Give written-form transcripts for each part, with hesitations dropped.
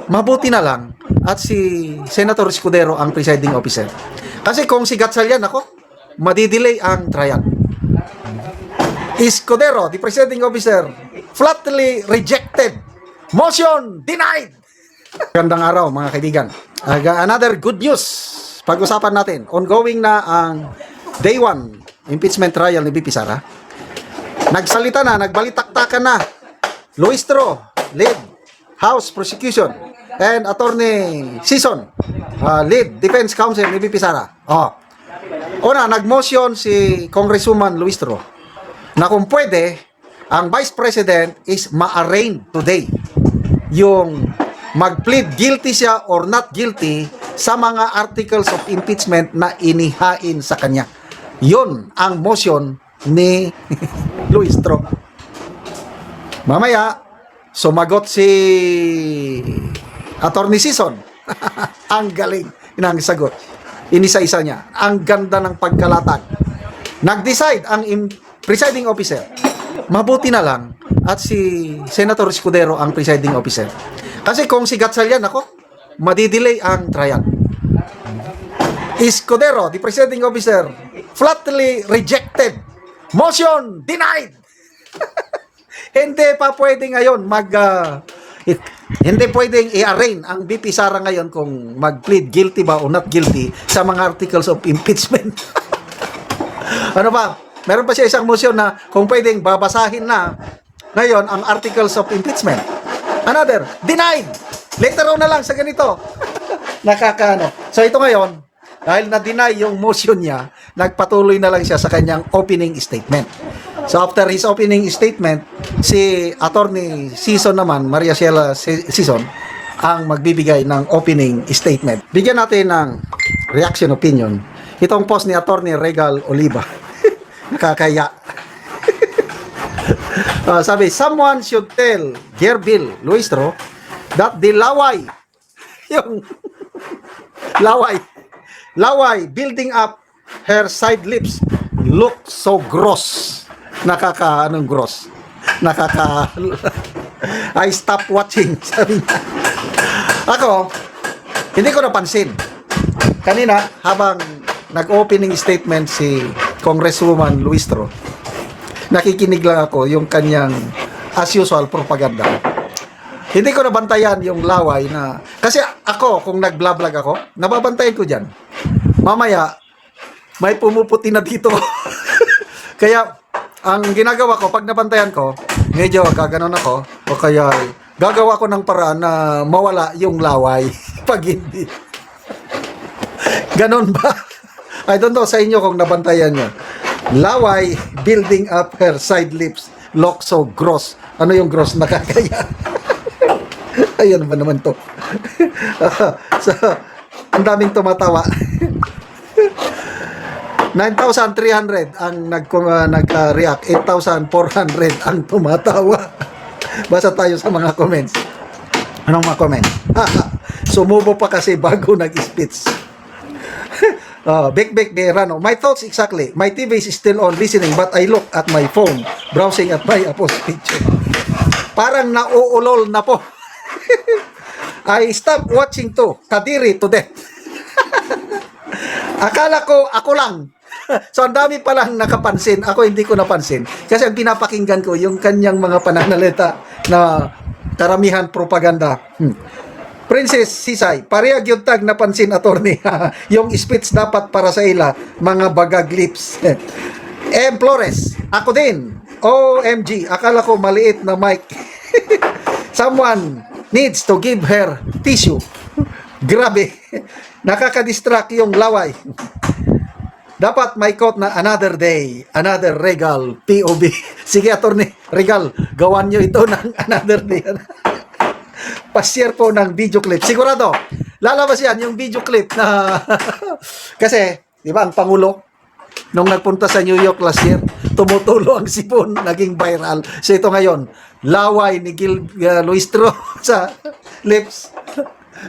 Mabuti na lang at si Senator Escudero ang presiding officer. Kasi kung si Gatchalian ako, madidelay ang trial. Escudero, the presiding officer, flatly rejected. Motion denied. Gandang araw mga kaibigan. Another good news. Pag-usapan natin, ongoing na ang day 1 impeachment trial ni VP Sara. Nagsalita na, nagbalitaktakan na. Luistro, lead House Prosecution, and Attorney Season, lead Defense Counsel ni VP Sara. Una, nag-motion si Congresswoman Luistro na kung pwede, ang Vice President is ma-arraign today. Yung mag-plead guilty siya or not guilty sa mga articles of impeachment na inihain sa kanya. Yun ang motion ni Luistro. Mamaya, sumagot si Attorney Season. Ang galing ng sagot. Inisa-isa niya. Ang ganda ng pagkalatag. Nag-decide ang presiding officer. Mabuti na lang at si Senator Escudero ang presiding officer. Kasi kung si Gatchalian ako, madidelay ang trial. Escudero, the presiding officer, flatly rejected. Motion denied. Hindi pa pwede ngayon hindi pwedeng i-arraign ang VP Sara ngayon kung mag-plead guilty ba o not guilty sa mga articles of impeachment. Ano ba? Meron pa siya isang motion na kung pwedeng babasahin na ngayon ang articles of impeachment. Another, denied. Later on na lang sa ganito. Nakakaano. So ito ngayon, dahil na-deny yung motion niya, nagpatuloy na lang siya sa kanyang opening statement. So after his opening statement, si Attorney Season naman, Maria Ciela Season, ang magbibigay ng opening statement. Bigyan natin ng reaction opinion. Itong post ni Attorney Regal Oliva. Nakakaya. Sabi, someone should tell Gerbil Luistro that the laway, yung laway building up her side lips look so gross. Anong gross? I stop watching, sabi niya. Ako, hindi ko napansin. Kanina, habang nag-opening statement si Congresswoman Luistro, nakikinig lang ako yung kanyang as usual propaganda. Hindi ko nabantayan yung laway na, kasi ako, kung nag-vlog ako, nababantayan ko dyan. Mamaya, may pumuputi na dito. Kaya, ang ginagawa ko, pag nabantayan ko, medyo gaganon ako, o kaya gagawa ko ng paraan na mawala yung laway. Pag hindi. Ganon ba? I don't know sa inyo kung nabantayan nyo. Laway building up her side lips look so gross. Ano yung gross? Nakakaya. Ayan ba naman to? So, ang daming tumatawa. 9,300 ang nag-react, 8,400 ang tumatawa. Basta tayo sa mga comments. Anong mga comments? Sumubo pa kasi bago nag-speech. Bek Berano. My thoughts exactly. My TV is still on listening but I look at my phone, browsing at my post picture. Parang nauulol na po. I stopped watching to. Kadiri to death. Akala ko ako lang. So ang dami palang nakapansin. Ako hindi ko napansin. Kasi ang pinapakinggan ko yung kanyang mga pananalita na karamihan propaganda. Princess Sisay, pareha gyud tag napansin attorney. Yung speech dapat para sa ila, mga bagag lips. M. Flores, ako din. OMG, akala ko maliit na mic. Someone needs to give her tissue. Grabe. Nakaka-distract yung laway. Dapat may quote na another day, another Regal, POV. Sige, attorney, Regal, gawan nyo ito ng another day. Pa-share po ng video clip. Sigurado, lalabas yan yung video clip na kasi, di ba, ang Pangulo, nung nagpunta sa New York last year, tumutulo ang sipon, naging viral. So ito ngayon, laway ni Luistro sa lips.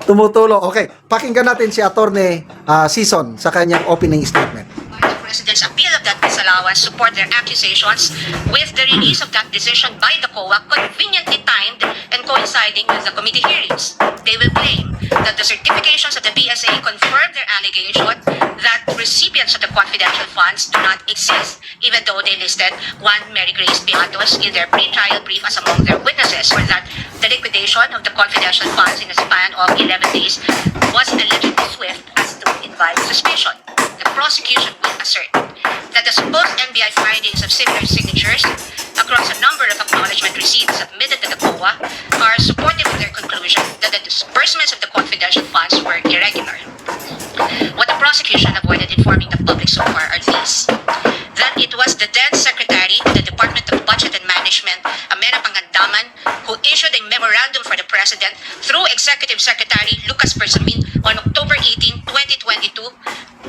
Tumutulo. Okay, pakinggan natin si Attorney Season sa kanyang opening statement. By the President's appeal of that disallowance support their accusations with the release of that decision by the COA conveniently timed and coinciding with the committee hearings. They will claim that the certifications of the BSA confirm their allegation that recipients of the confidential funds do not exist, even though they listed one Mary Grace Piatos in their pre-trial brief as among their witnesses, or that the liquidation of the confidential funds in a span of 11 days was allegedly swift as to invite suspicion. The prosecution will assert that the supposed NBI findings of similar signatures across a number of acknowledgement receipts submitted to the COA are supportive of their conclusion that the disbursements of the confidential funds were irregular. What the prosecution avoided informing the public so far are these: that it was the then Secretary of the Department of Budget and Management, Amena Pangandaman, who issued a memorandum for the President through Executive Secretary Lucas Bersamin on October 18, 2022,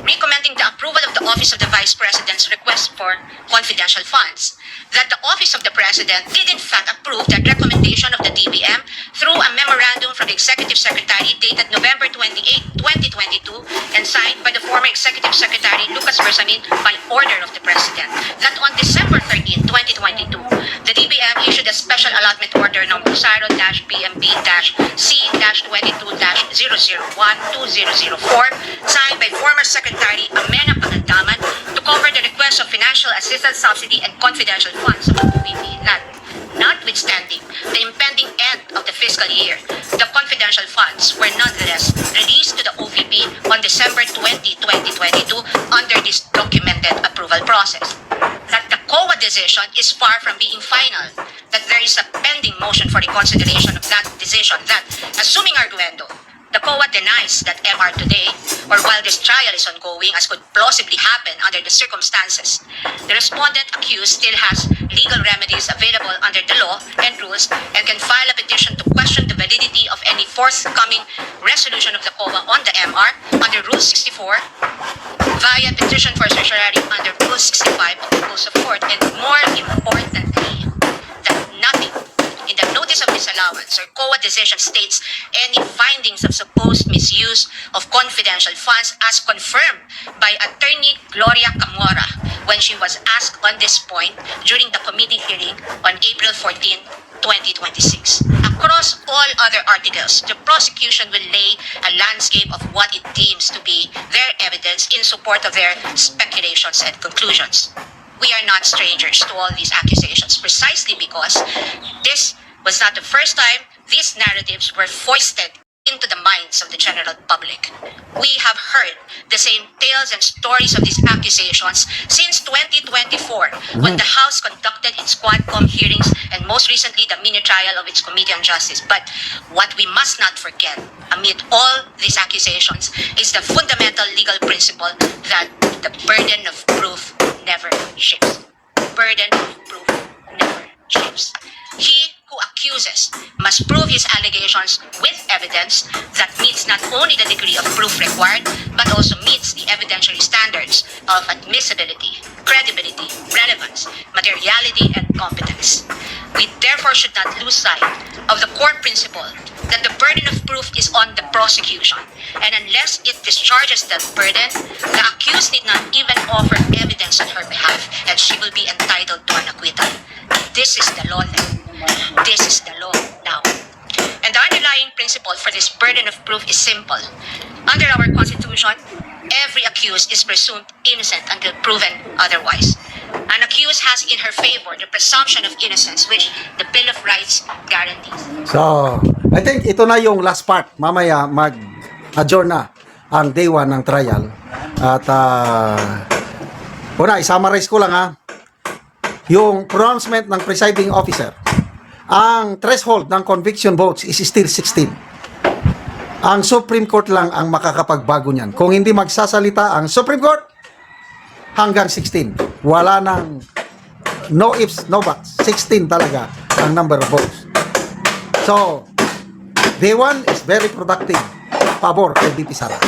recommending the approval of the Office of the Vice President's request for confidential funds. That the Office of the President did in fact approve that recommendation of the DBM through a memorandum from the Executive Secretary dated November 28, 2022 and signed by the former Executive Secretary Lucas Bersamin by order of the President. That on December 13, 2022, the DBM issued a special allotment order number 0-PMB-C-22-001204 signed by former Secretary Amena Pangandaman to cover the request of financial assistance subsidy and confidential funds of the OVP. That, notwithstanding the impending end of the fiscal year, the confidential funds were nonetheless released to the OVP on December 20, 2022 under this documented approval process. That the COA decision is far from being final, that there is a pending motion for reconsideration of that decision, that, assuming arguendo, the COA denies that MR today, or while this trial is ongoing, as could plausibly happen under the circumstances, the respondent accused still has legal remedies available under the law and rules and can file a petition to question the validity of any forthcoming resolution of the COA on the MR under Rule 64 via petition for certiorari under Rule 65 of the Rules of Court, and more importantly, that nothing in the notice of disallowance or COA decision states any findings of supposed misuse of confidential funds as confirmed by attorney Gloria Camora when she was asked on this point during the committee hearing on April 14, 2026. Across all other articles, the prosecution will lay a landscape of what it deems to be their evidence in support of their speculations and conclusions. We are not strangers to all these accusations precisely because this was not the first time these narratives were foisted into the minds of the general public. We have heard the same tales and stories of these accusations since 2024 when the House conducted its Quadcom hearings and most recently the mini trial of its Committee on Justice. But what we must not forget amid all these accusations is the fundamental legal principle that the burden of proof never shifts. Burden of proof never shifts. He who accuses must prove his allegations with evidence that meets not only the degree of proof required, but also meets the evidentiary standards of admissibility, credibility, relevance, materiality, and competence. We therefore should not lose sight of the core principle that the burden of proof is on the prosecution, and unless it discharges that burden, the accused need not even offer evidence on her behalf, and she will be entitled to an acquittal. This is the law then. This is the law now. And the underlying principle for this burden of proof is simple. Under our Constitution, every accused is presumed innocent until proven otherwise. An accused has in her favor the presumption of innocence which the Bill of Rights guarantees. So, I think ito na yung last part. Mamaya mag-adjourn na ang day 1 ng trial. At una, i-summarize ko lang ha. Yung pronouncement ng presiding officer. Ang threshold ng conviction votes is still 16. Ang Supreme Court lang ang makakapagbago niyan. Kung hindi magsasalita ang Supreme Court, hanggang 16. Wala nang no ifs, no buts. 16 talaga ang number of votes. So, day 1 is very productive. Pabor kay BP Sara.